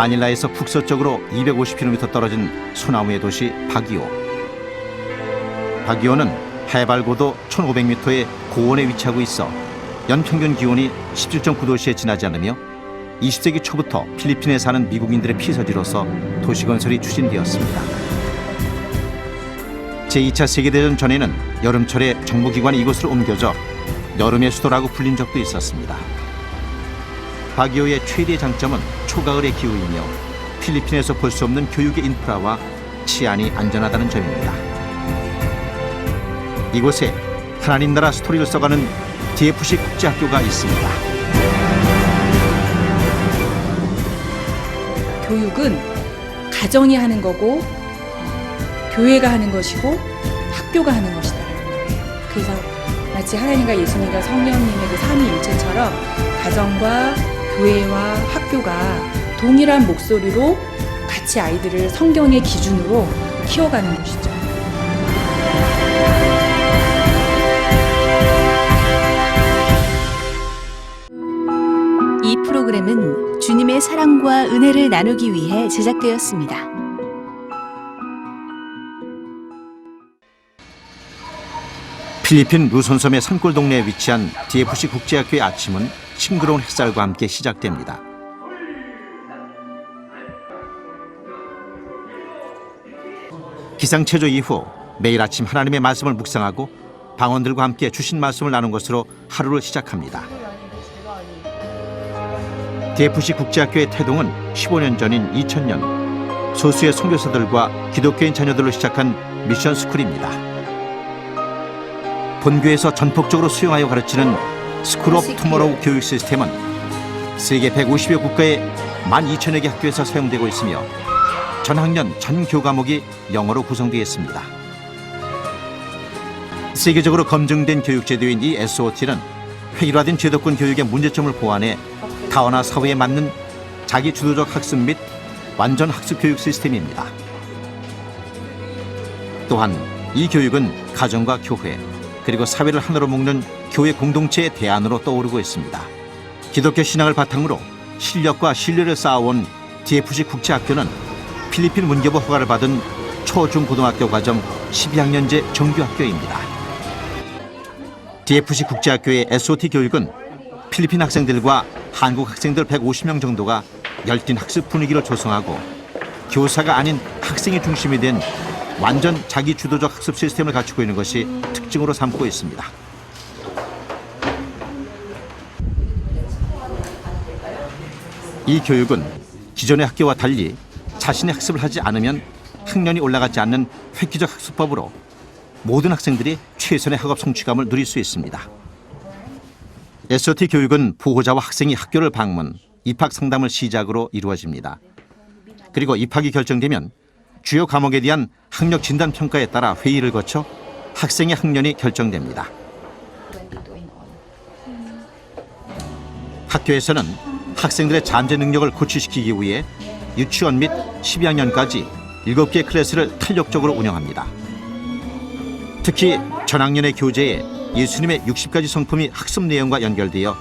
마닐라에서 북서쪽으로 250km 떨어진 소나무의 도시 바기오. 바기오는 해발 고도 1500m의 고원에 위치하고 있어 연평균 기온이 17.9도씨에 지나지 않으며 20세기 초부터 필리핀에 사는 미국인들의 피서지로서 도시 건설이 추진되었습니다. 제2차 세계대전 전에는 여름철에 정부기관이 이곳으로 옮겨져 여름의 수도라고 불린 적도 있었습니다. 바기오의 최대 장점은 초가을의 기후이며 필리핀에서 볼 수 없는 교육의 인프라와 치안이 안전하다는 점입니다. 이곳에 하나님 나라 스토리를 써가는 DFC 국제학교가 있습니다. 교육은 가정이 하는 거고 교회가 하는 것이고 학교가 하는 것이다. 그래서 마치 하나님과 예수님과 성령님의 그 삼위일체처럼 가정과 교회와 학교가 동일한 목소리로 같이 아이들을 성경의 기준으로 키워가는 것이죠. 이 프로그램은 주님의 사랑과 은혜를 나누기 위해 제작되었습니다. 필리핀 루손섬의 산골 동네에 위치한 DFC 국제학교의 아침은 싱그러운 햇살과 함께 시작됩니다. 기상체조 이후 매일 아침 하나님의 말씀을 묵상하고 방언들과 함께 주신 말씀을 나눈 것으로 하루를 시작합니다. DFC 국제학교의 태동은 15년 전인 2000년 소수의 선교사들과 기독교인 자녀들로 시작한 미션 스쿨입니다. 본교에서 전폭적으로 수용하여 가르치는 스쿨 오브 투모로우 교육 시스템은 세계 150여 국가의 12,000여 개 학교에서 사용되고 있으며 전 학년 전 교과목이 영어로 구성되어 있습니다. 세계적으로 검증된 교육 제도인 이 SOT는 획일화된 제도권 교육의 문제점을 보완해 타원화 사회에 맞는 자기 주도적 학습 및 완전 학습 교육 시스템입니다. 또한 이 교육은 가정과 교회 그리고 사회를 하나로 묶는 교회 공동체의 대안으로 떠오르고 있습니다. 기독교 신앙을 바탕으로 실력과 신뢰를 쌓아온 DFC 국제학교는 필리핀 문교부 허가를 받은 초중고등학교 과정 12학년제 정규학교입니다. DFC 국제학교의 SOT 교육은 필리핀 학생들과 한국 학생들 150명 정도가 열띤 학습 분위기를 조성하고 교사가 아닌 학생이 중심이 된 완전 자기 주도적 학습 시스템을 갖추고 있는 것이 특징으로 삼고 있습니다. 이 교육은 기존의 학교와 달리 자신의 학습을 하지 않으면 학년이 올라가지 않는 획기적 학습법으로 모든 학생들이 최선의 학업 성취감을 누릴 수 있습니다. SOT 교육은 보호자와 학생이 학교를 방문, 입학 상담을 시작으로 이루어집니다. 그리고 입학이 결정되면 주요 과목에 대한 학력 진단 평가에 따라 회의를 거쳐 학생의 학년이 결정됩니다. 학교에서는 학생들의 잠재 능력을 고취시키기 위해 유치원 및 12학년까지 7개의 클래스를 탄력적으로 운영합니다. 특히 전학년의 교재에 예수님의 60가지 성품이 학습 내용과 연결되어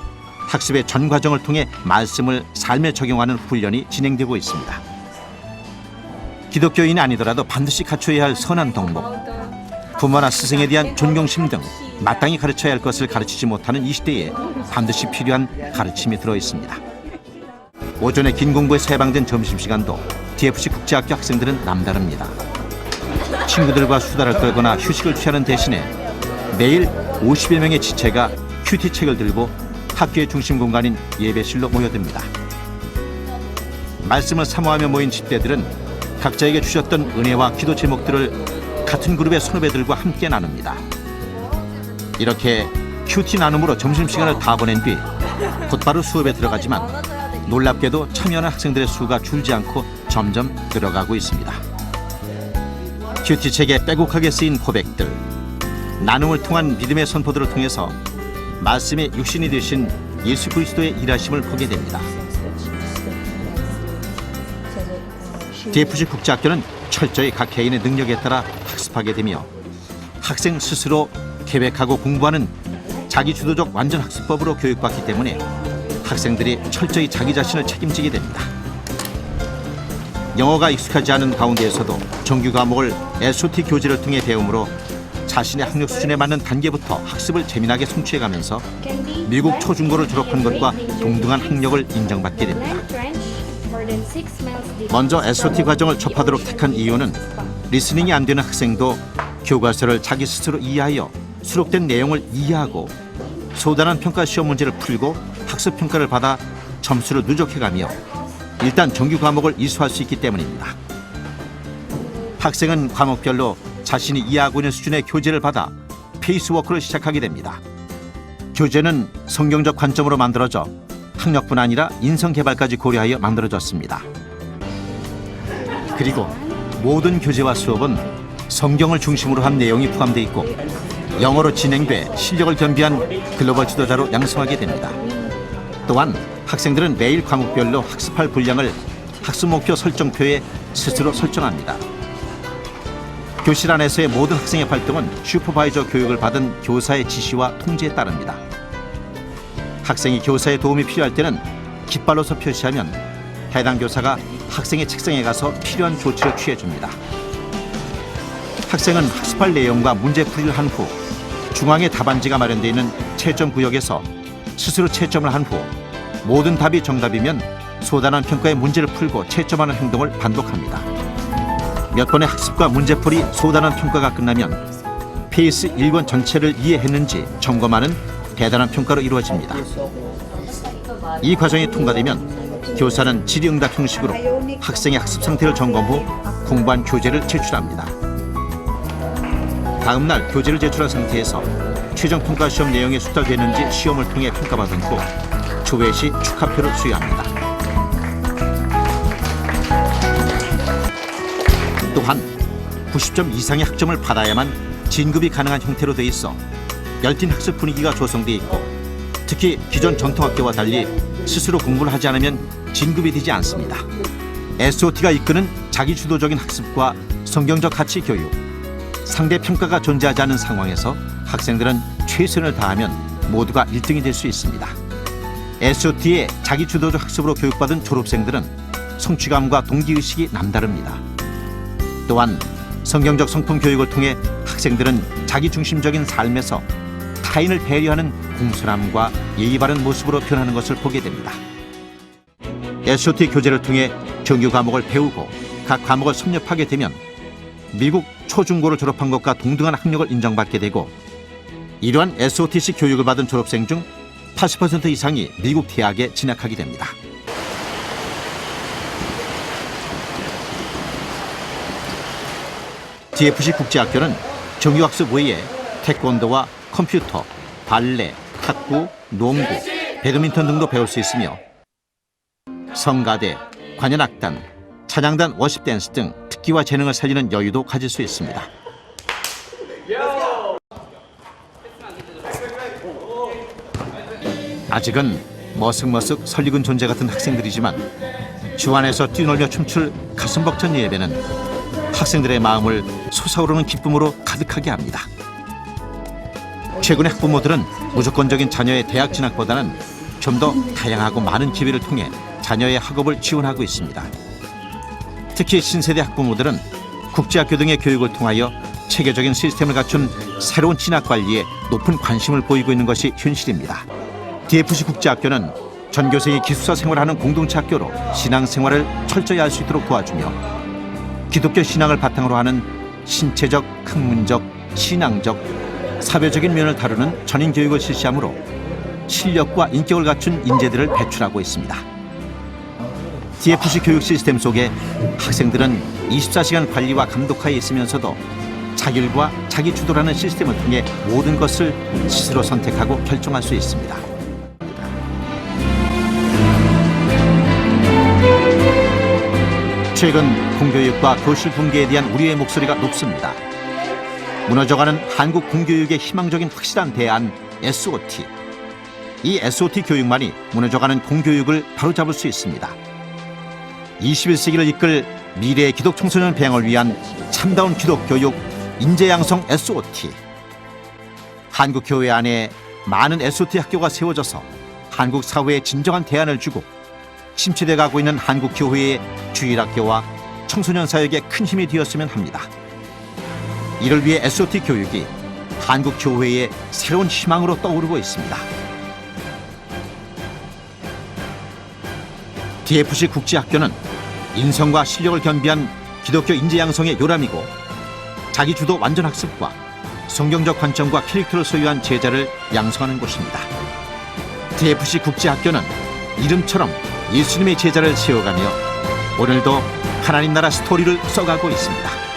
학습의 전 과정을 통해 말씀을 삶에 적용하는 훈련이 진행되고 있습니다. 기독교인이 아니더라도 반드시 갖춰야 할 선한 덕목, 부모나 스승에 대한 존경심 등 마땅히 가르쳐야 할 것을 가르치지 못하는 이 시대에 반드시 필요한 가르침이 들어 있습니다. 오전에 긴 공부에서 해방된 점심시간도 DFC 국제학교 학생들은 남다릅니다. 친구들과 수다를 떨거나 휴식을 취하는 대신에 매일 50여 명의 지체가 큐티 책을 들고 학교의 중심 공간인 예배실로 모여듭니다. 말씀을 사모하며 모인 집대들은 각자에게 주셨던 은혜와 기도 제목들을 같은 그룹의 선후배들과 함께 나눕니다. 이렇게 큐티 나눔으로 점심시간을 다 보낸 뒤 곧바로 수업에 들어가지만 놀랍게도 참여하는 학생들의 수가 줄지 않고 점점 늘어가고 있습니다. 큐티 책에 빼곡하게 쓰인 고백들, 나눔을 통한 믿음의 선포들을 통해서 말씀의 육신이 되신 예수 그리스도의 일하심을 보게 됩니다. DFC 국제학교는 철저히 각 개인의 능력에 따라 학습하게 되며 학생 스스로 계획하고 공부하는 자기주도적 완전 학습법으로 교육받기 때문에 학생들이 철저히 자기 자신을 책임지게 됩니다. 영어가 익숙하지 않은 가운데에서도 정규 과목을 SOT 교재를 통해 배움으로 자신의 학력 수준에 맞는 단계부터 학습을 재미나게 성취해가면서 미국 초중고를 졸업한 것과 동등한 학력을 인정받게 됩니다. 먼저 SOT 과정을 접하도록 택한 이유는 리스닝이 안 되는 학생도 교과서를 자기 스스로 이해하여 수록된 내용을 이해하고 소단한 평가 시험 문제를 풀고 학습 평가를 받아 점수를 누적해가며 일단 정규 과목을 이수할 수 있기 때문입니다. 학생은 과목별로 자신이 이해하고 있는 수준의 교재를 받아 페이스워크를 시작하게 됩니다. 교재는 성경적 관점으로 만들어져 학력뿐 아니라 인성개발까지 고려하여 만들어졌습니다. 그리고 모든 교재와 수업은 성경을 중심으로 한 내용이 포함되어 있고 영어로 진행돼 실력을 겸비한 글로벌 지도자로 양성하게 됩니다. 또한 학생들은 매일 과목별로 학습할 분량을 학습 목표 설정표에 스스로 설정합니다. 교실 안에서의 모든 학생의 활동은 슈퍼바이저 교육을 받은 교사의 지시와 통제에 따릅니다. 학생이 교사의 도움이 필요할 때는 깃발로서 표시하면 해당 교사가 학생의 책상에 가서 필요한 조치를 취해줍니다. 학생은 학습할 내용과 문제풀이를 한 후 중앙에 답안지가 마련되어 있는 채점 구역에서 스스로 채점을 한 후 모든 답이 정답이면 소단한 평가의 문제를 풀고 채점하는 행동을 반복합니다. 몇 번의 학습과 문제풀이 소단한 평가가 끝나면 페이스 1권 전체를 이해했는지 점검하는 대단한 평가로 이루어집니다. 이 과정이 통과되면 교사는 질의응답 형식으로 학생의 학습 상태를 점검 후 공부한 교재를 제출합니다. 다음 날 교재를 제출한 상태에서 최종 평가 시험 내용이 숙달됐는지 시험을 통해 평가받은 후 조회 시 축하표를 수여합니다. 또한 90점 이상의 학점을 받아야만 진급이 가능한 형태로 돼 있어 열띤 학습 분위기가 조성돼 있고 특히 기존 전통학교와 달리 스스로 공부를 하지 않으면 진급이 되지 않습니다. SOT가 이끄는 자기주도적인 학습과 성경적 가치 교육, 상대 평가가 존재하지 않은 상황에서 학생들은 최선을 다하면 모두가 1등이 될 수 있습니다. SOT의 자기주도적 학습으로 교육받은 졸업생들은 성취감과 동기의식이 남다릅니다. 또한 성경적 성품 교육을 통해 학생들은 자기중심적인 삶에서 타인을 배려하는 공손함과 예의 바른 모습으로 변하는 것을 보게 됩니다. SOT 교재를 통해 정규 과목을 배우고 각 과목을 섭렵하게 되면 미국 초중고를 졸업한 것과 동등한 학력을 인정받게 되고 이러한 SOT식 교육을 받은 졸업생 중 80% 이상이 미국 대학에 진학하게 됩니다. DFC 국제학교는 정규학습 외에 태권도와 컴퓨터, 발레, 탁구, 농구, 배드민턴 등도 배울 수 있으며 성가대, 관현악단, 찬양단, 워십댄스 등 특기와 재능을 살리는 여유도 가질 수 있습니다. 아직은 머쓱머쓱 설익은 존재 같은 학생들이지만 주 안에서 뛰놀며 춤출 가슴 벅찬 예배는 학생들의 마음을 솟아오르는 기쁨으로 가득하게 합니다. 최근의 학부모들은 무조건적인 자녀의 대학 진학보다는 좀 더 다양하고 많은 기회를 통해 자녀의 학업을 지원하고 있습니다. 특히 신세대 학부모들은 국제학교 등의 교육을 통하여 체계적인 시스템을 갖춘 새로운 진학 관리에 높은 관심을 보이고 있는 것이 현실입니다. DFC 국제학교는 전교생이 기숙사 생활하는 공동체 학교로 신앙생활을 철저히 할 수 있도록 도와주며 기독교 신앙을 바탕으로 하는 신체적, 학문적, 신앙적, 사회적인 면을 다루는 전인 교육을 실시하므로 실력과 인격을 갖춘 인재들을 배출하고 있습니다. DFC 교육 시스템 속에 학생들은 24시간 관리와 감독하에 있으면서도 자율과 자기 주도라는 시스템을 통해 모든 것을 스스로 선택하고 결정할 수 있습니다. 최근 공교육과 교실 붕괴에 대한 우리의 목소리가 높습니다. 무너져가는 한국 공교육의 희망적인 확실한 대안 SOT. 이 SOT 교육만이 무너져가는 공교육을 바로잡을 수 있습니다. 21세기를 이끌 미래의 기독 청소년 배양을 위한 참다운 기독 교육 인재 양성 SOT. 한국 교회 안에 많은 SOT 학교가 세워져서 한국 사회에 진정한 대안을 주고 침체돼 가고 있는 한국 교회의 주일학교와 청소년 사역에 큰 힘이 되었으면 합니다. 이를 위해 SOT 교육이 한국 교회의 새로운 희망으로 떠오르고 있습니다. DFC 국제학교는 인성과 실력을 겸비한 기독교 인재 양성의 요람이고, 자기 주도 완전 학습과 성경적 관점과 캐릭터를 소유한 제자를 양성하는 곳입니다. DFC 국제학교는 이름처럼 예수님의 제자를 세워가며 오늘도 하나님 나라 스토리를 써가고 있습니다.